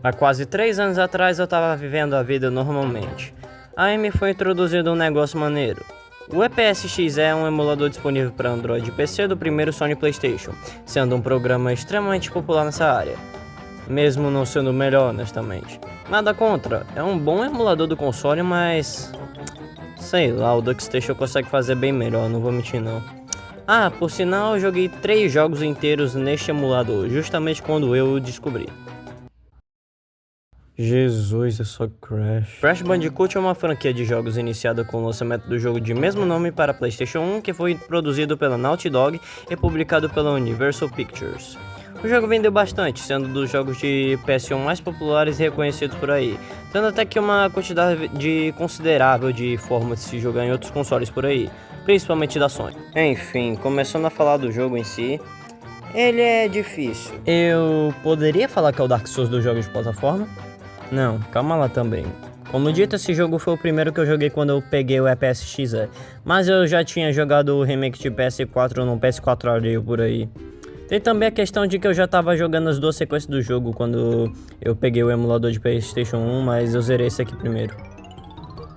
Há quase 3 anos atrás eu tava vivendo a vida normalmente. Aí me foi introduzido um negócio maneiro. O EPSX é um emulador disponível para Android e PC do primeiro Sony PlayStation, sendo um programa extremamente popular nessa área. Mesmo não sendo o melhor, honestamente. Nada contra, é um bom emulador do console, mas... sei lá, o DuckStation consegue fazer bem melhor, não vou mentir não. Ah, por sinal, eu joguei 3 jogos inteiros neste emulador, justamente quando eu o descobri. Jesus, é só Crash. Crash Bandicoot é uma franquia de jogos iniciada com o lançamento do jogo de mesmo nome para PlayStation 1, que foi produzido pela Naughty Dog e publicado pela Universal Pictures. O jogo vendeu bastante, sendo um dos jogos de PS1 mais populares e reconhecidos por aí, tendo até que uma quantidade considerável de formas de se jogar em outros consoles por aí, principalmente da Sony. Enfim, começando a falar do jogo em si, ele é difícil. Eu poderia falar que é o Dark Souls dos jogos de plataforma? Não, calma lá também. Como dito, esse jogo foi o primeiro que eu joguei quando eu peguei o EPSX, mas eu já tinha jogado o remake de PS4 no PS4 alheio por aí. Tem também a questão de que eu já tava jogando as 2 sequências do jogo quando eu peguei o emulador de PlayStation 1, mas eu zerei esse aqui primeiro.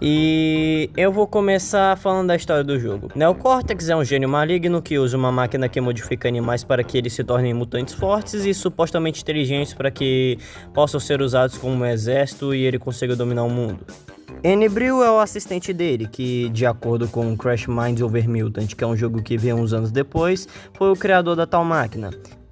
E eu vou começar falando da história do jogo. Neo Cortex é um gênio maligno que usa uma máquina que modifica animais para que eles se tornem mutantes fortes e supostamente inteligentes para que possam ser usados como um exército e ele consiga dominar o mundo. N-Bril é o assistente dele, que, de acordo com Crash Minds Over Mutant, que é um jogo que veio uns anos depois, foi o criador da tal máquina.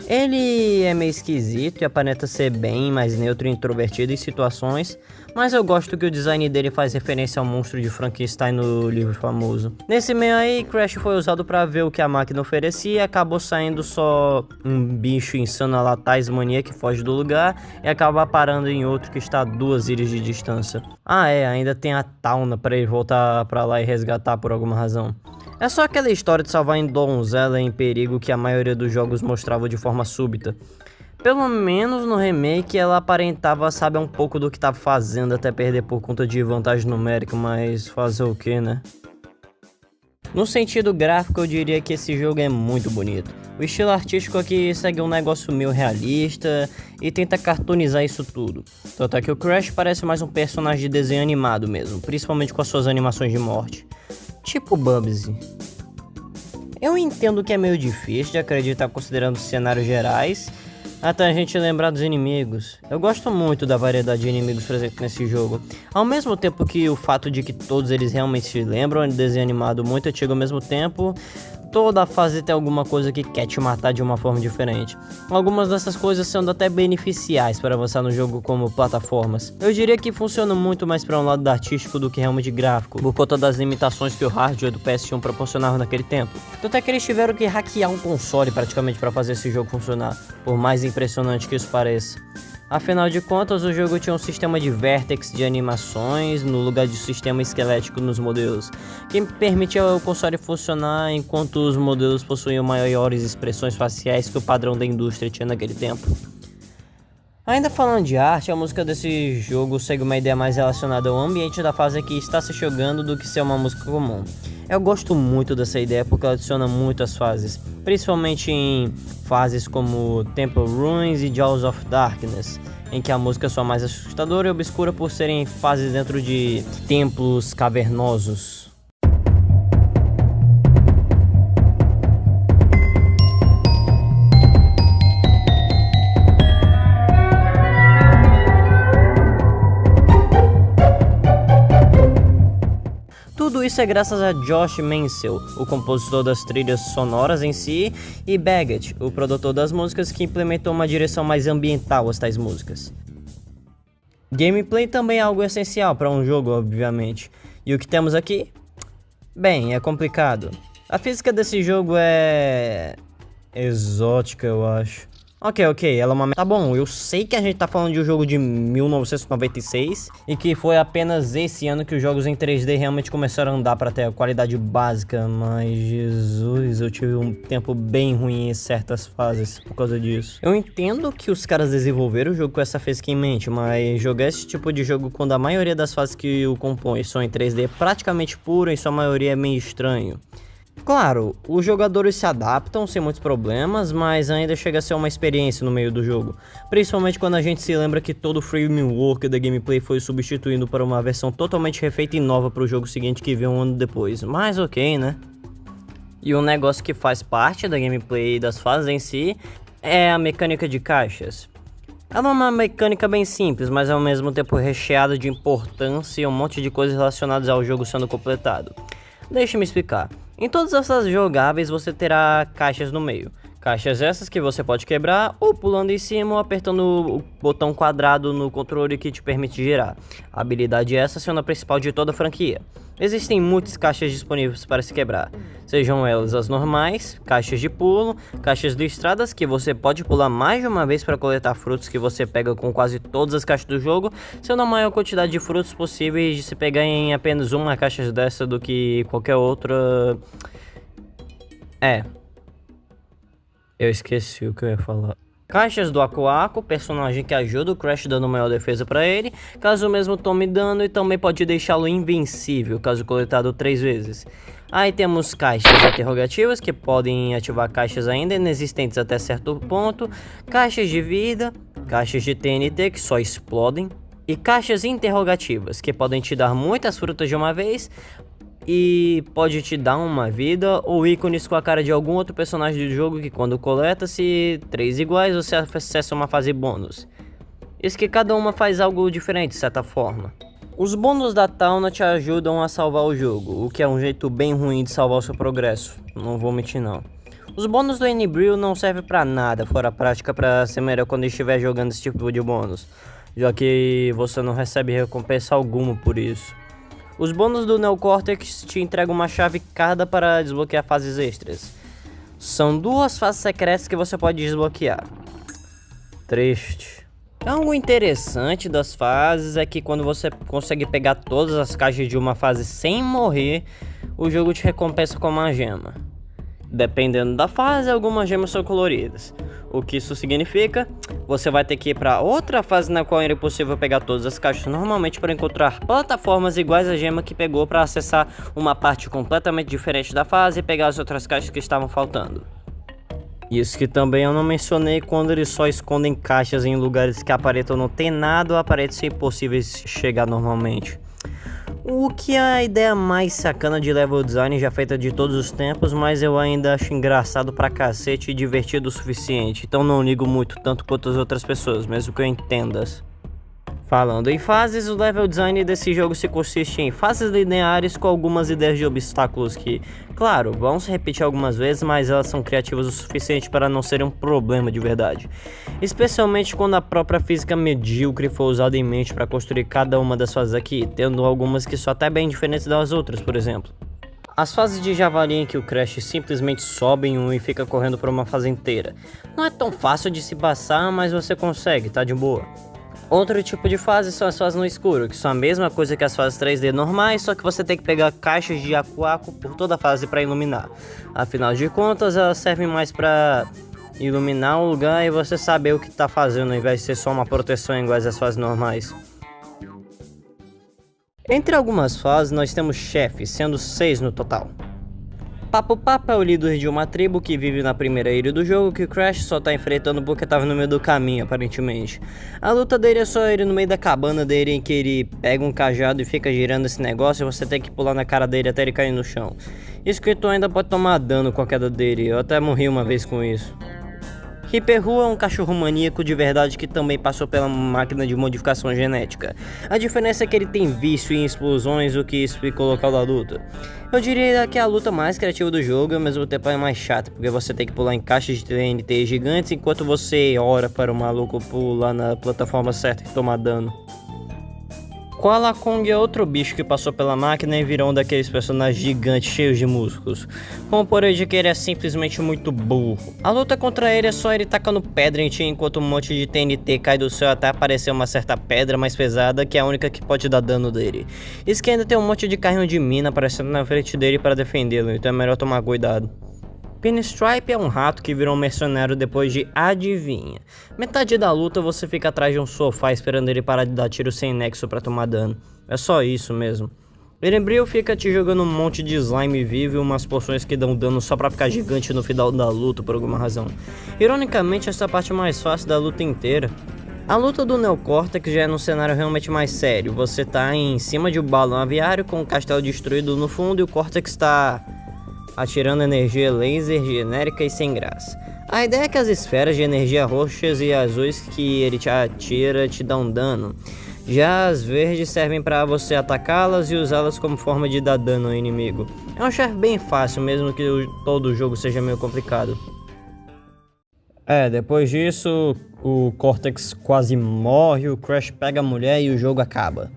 Ele é meio esquisito e aparenta ser bem mais neutro e introvertido em situações, mas eu gosto que o design dele faz referência ao monstro de Frankenstein no livro famoso. Nesse meio aí, Crash foi usado para ver o que a máquina oferecia e acabou saindo só um bicho insano a la Tasmania que foge do lugar e acaba parando em outro que está a 2 ilhas de distância. Ah é, ainda tem a Tauna para ele voltar para lá e resgatar por alguma razão. É só aquela história de salvar a donzela em perigo que a maioria dos jogos mostrava de forma súbita. Pelo menos no remake ela aparentava saber um pouco do que estava fazendo até perder por conta de vantagem numérica, mas fazer o que, né? No sentido gráfico eu diria que esse jogo é muito bonito. O estilo artístico aqui segue um negócio meio realista e tenta cartoonizar isso tudo. Tanto é que o Crash parece mais um personagem de desenho animado mesmo, principalmente com as suas animações de morte. Tipo Bubsy. Eu entendo que é meio difícil de acreditar considerando os cenários gerais, até a gente lembrar dos inimigos. Eu gosto muito da variedade de inimigos presentes nesse jogo, ao mesmo tempo que o fato de que todos eles realmente se lembram de desenho animado muito antigo ao mesmo tempo. Toda fase tem alguma coisa que quer te matar de uma forma diferente. Algumas dessas coisas sendo até beneficiais para avançar no jogo como plataformas. Eu diria que funciona muito mais para um lado artístico do que realmente gráfico, por conta das limitações que o hardware do PS1 proporcionava naquele tempo. Tanto é que eles tiveram que hackear um console praticamente para fazer esse jogo funcionar, por mais impressionante que isso pareça. Afinal de contas, o jogo tinha um sistema de vértex de animações no lugar de sistema esquelético nos modelos, que permitia o console funcionar enquanto os modelos possuíam maiores expressões faciais que o padrão da indústria tinha naquele tempo. Ainda falando de arte, a música desse jogo segue uma ideia mais relacionada ao ambiente da fase que está se jogando do que ser uma música comum. Eu gosto muito dessa ideia porque ela adiciona muito às fases, principalmente em fases como Temple Ruins e Jaws of Darkness, em que a música é só mais assustadora e obscura por serem fases dentro de templos cavernosos. Tudo isso é graças a Josh Mansell, o compositor das trilhas sonoras em si, e Baggett, o produtor das músicas que implementou uma direção mais ambiental às tais músicas. Gameplay também é algo essencial para um jogo, obviamente. E o que temos aqui? Bem, é complicado. A física desse jogo é... exótica, eu acho. Ok, ela é uma... Tá bom, eu sei que a gente tá falando de um jogo de 1996 e que foi apenas esse ano que os jogos em 3D realmente começaram a andar pra ter a qualidade básica, mas Jesus, eu tive um tempo bem ruim em certas fases por causa disso. Eu entendo que os caras desenvolveram o jogo com essa física em mente, mas jogar esse tipo de jogo quando a maioria das fases que o compõem são em 3D praticamente puro, em sua maioria é meio estranho. Claro, os jogadores se adaptam sem muitos problemas, mas ainda chega a ser uma experiência no meio do jogo. Principalmente quando a gente se lembra que todo o framework da gameplay foi substituído para uma versão totalmente refeita e nova para o jogo seguinte que veio um ano depois. Mas ok, né? E um negócio que faz parte da gameplay e das fases em si é a mecânica de caixas. Ela é uma mecânica bem simples, mas ao mesmo tempo recheada de importância e um monte de coisas relacionadas ao jogo sendo completado. Deixa-me explicar. Em todas as fases jogáveis você terá caixas no meio. Caixas essas que você pode quebrar ou pulando em cima ou apertando o botão quadrado no controle que te permite girar. A habilidade essa sendo a principal de toda a franquia. Existem muitas caixas disponíveis para se quebrar, sejam elas as normais, caixas de pulo, caixas listradas que você pode pular mais de uma vez para coletar frutos que você pega com quase todas as caixas do jogo, sendo a maior quantidade de frutos possíveis de se pegar em apenas uma caixa dessa do que qualquer outra. Eu esqueci o que eu ia falar. Caixas do Aku Aku, personagem que ajuda o Crash dando maior defesa para ele, caso o mesmo tome dano, e também pode deixá-lo invencível, caso coletado 3 vezes. Aí temos caixas interrogativas, que podem ativar caixas ainda inexistentes até certo ponto, caixas de vida, caixas de TNT que só explodem, e caixas interrogativas, que podem te dar muitas frutas de uma vez, e pode te dar uma vida ou ícones com a cara de algum outro personagem do jogo que quando coleta-se 3 iguais você acessa uma fase bônus. Isso que cada uma faz algo diferente de certa forma. Os bônus da Tawna te ajudam a salvar o jogo, o que é um jeito bem ruim de salvar o seu progresso, não vou mentir não. Os bônus do N-Brill não servem pra nada, fora a prática pra ser melhor quando estiver jogando esse tipo de bônus, já que você não recebe recompensa alguma por isso. Os bônus do Neocortex te entregam uma chave cada para desbloquear fases extras. São 2 fases secretas que você pode desbloquear. Triste. Algo interessante das fases é que quando você consegue pegar todas as caixas de uma fase sem morrer, o jogo te recompensa com uma gema. Dependendo da fase, algumas gemas são coloridas. O que isso significa? Você vai ter que ir para outra fase na qual era impossível pegar todas as caixas normalmente para encontrar plataformas iguais à gema que pegou para acessar uma parte completamente diferente da fase e pegar as outras caixas que estavam faltando. Isso que também eu não mencionei quando eles só escondem caixas em lugares que aparentam não ter nada ou aparentam ser impossíveis chegar normalmente. O que é a ideia mais sacana de level design já feita de todos os tempos, mas eu ainda acho engraçado pra cacete e divertido o suficiente, então não ligo muito tanto quanto as outras pessoas, mesmo que eu entendas. Falando em fases, o level design desse jogo se consiste em fases lineares com algumas ideias de obstáculos que, claro, vão se repetir algumas vezes, mas elas são criativas o suficiente para não serem um problema de verdade. Especialmente quando a própria física medíocre foi usada em mente para construir cada uma das fases aqui, tendo algumas que são até bem diferentes das outras, por exemplo. As fases de javali em que o Crash simplesmente sobe em um e fica correndo por uma fase inteira. Não é tão fácil de se passar, mas você consegue, tá de boa. Outro tipo de fase são as fases no escuro, que são a mesma coisa que as fases 3D normais, só que você tem que pegar caixas de Aku Aku por toda a fase para iluminar. Afinal de contas, elas servem mais para iluminar o lugar e você saber o que está fazendo, ao invés de ser só uma proteção igual às fases normais. Entre algumas fases, nós temos chefes, sendo 6 no total. Papo Papo é o líder de uma tribo que vive na primeira ilha do jogo que o Crash só tá enfrentando porque tava no meio do caminho, aparentemente. A luta dele é só ele no meio da cabana dele em que ele pega um cajado e fica girando esse negócio e você tem que pular na cara dele até ele cair no chão. Isso que tu ainda pode tomar dano com a queda dele, eu até morri uma vez com isso. Hiperru é um cachorro maníaco de verdade que também passou pela máquina de modificação genética. A diferença é que ele tem vício em explosões, o que explica o local da luta. Eu diria que é a luta mais criativa do jogo e ao mesmo tempo é mais chata, porque você tem que pular em caixas de TNT gigantes enquanto você ora para o maluco pular na plataforma certa e tomar dano. Koala Kong é outro bicho que passou pela máquina e virou um daqueles personagens gigantes cheios de músculos. Com o porém de que ele é simplesmente muito burro. A luta contra ele é só ele tacando pedra em ti enquanto um monte de TNT cai do céu até aparecer uma certa pedra mais pesada que é a única que pode dar dano dele. Isso que ainda tem um monte de carrinho de mina aparecendo na frente dele para defendê-lo, então é melhor tomar cuidado. Pinstripe é um rato que virou um mercenário depois de adivinha. Metade da luta você fica atrás de um sofá esperando ele parar de dar tiro sem nexo pra tomar dano. É só isso mesmo. Erebril fica te jogando um monte de slime vivo e umas poções que dão dano só pra ficar gigante no final da luta por alguma razão. Ironicamente, essa parte é mais fácil da luta inteira. A luta do Neocortex já é num cenário realmente mais sério. Você tá em cima de um balão aviário com o castelo destruído no fundo e o Cortex tá atirando energia laser genérica e sem graça. A ideia é que as esferas de energia roxas e azuis que ele te atira te dão dano. Já as verdes servem para você atacá-las e usá-las como forma de dar dano ao inimigo. É um chefe bem fácil, mesmo que todo o jogo seja meio complicado. Depois disso, o Cortex quase morre, o Crash pega a mulher e o jogo acaba.